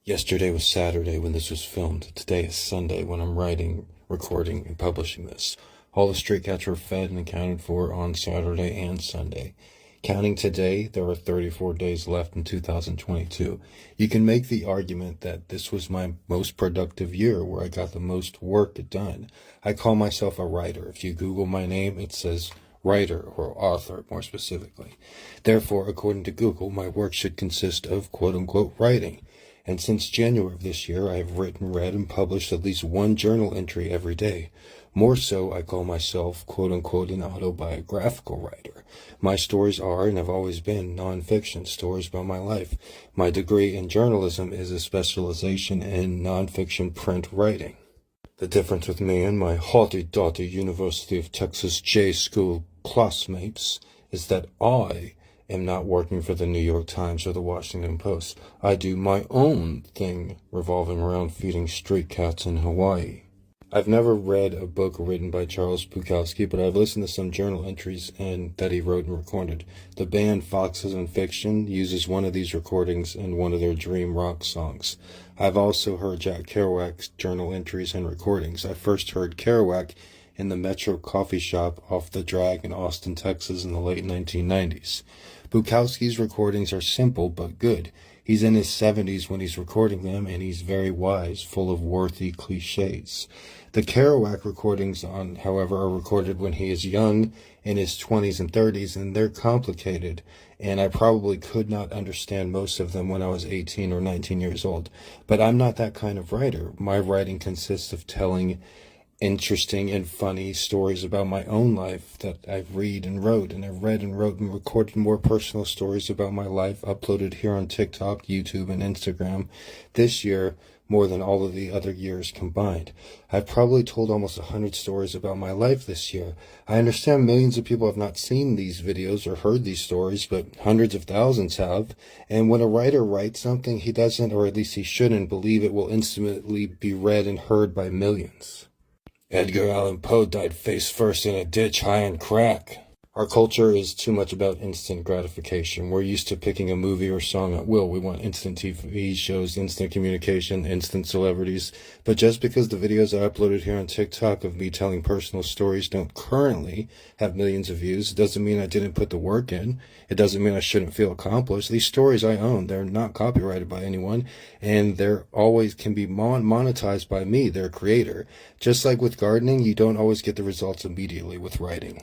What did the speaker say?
Yesterday was Saturday when this was filmed. Today is Sunday when I'm writing, recording, and publishing this. All the street cats were fed and accounted for on Saturday and Sunday. Counting today, there are 34 days left in 2022. You can make the argument that this was my most productive year where I got the most work done. I call myself a writer. If you Google my name, it says writer or author, more specifically. Therefore, according to Google, my work should consist of quote-unquote writing. And since January of this year, I have written, read, and published at least one journal entry every day. More so, I call myself, quote-unquote, an autobiographical writer. My stories are, and have always been, nonfiction stories about my life. My degree in journalism is a specialization in nonfiction print writing. The difference with me and my haughty-doughty University of Texas J School classmates is that I am not working for the New York Times or the Washington Post. I do my own thing revolving around feeding street cats in Hawaii. I've never read a book written by Charles Bukowski, but I've listened to some journal entries that he wrote and recorded. The band Foxes and Fiction uses one of these recordings in one of their dream rock songs. I've also heard Jack Kerouac's journal entries and recordings. I first heard Kerouac in the Metro coffee shop off the Drag in Austin, Texas in the late 1990s. Bukowski's recordings are simple but good. He's in his 70s when he's recording them, and he's very wise, full of worthy cliches. The Kerouac recordings, however, are recorded when he is young, in his 20s and 30s, and they're complicated, and I probably could not understand most of them when I was 18 or 19 years old. But I'm not that kind of writer. My writing consists of telling interesting and funny stories about my own life that I've read and wrote, and I've read and wrote and recorded more personal stories about my life uploaded here on TikTok, YouTube, and Instagram this year more than all of the other years combined. I've probably told almost 100 stories about my life this year. I understand millions of people have not seen these videos or heard these stories, but hundreds of thousands have. And when a writer writes something, he doesn't, or at least he shouldn't, believe it will instantly be read and heard by millions. Edgar Allan Poe died face first in a ditch high on crack. Our culture is too much about instant gratification. We're used to picking a movie or song at will. We want instant TV shows, instant communication, instant celebrities. But just because the videos I uploaded here on TikTok of me telling personal stories don't currently have millions of views, it doesn't mean I didn't put the work in. It doesn't mean I shouldn't feel accomplished. These stories I own. They're not copyrighted by anyone, and they're always can be monetized by me, their creator. Just like with gardening, you don't always get the results immediately with writing.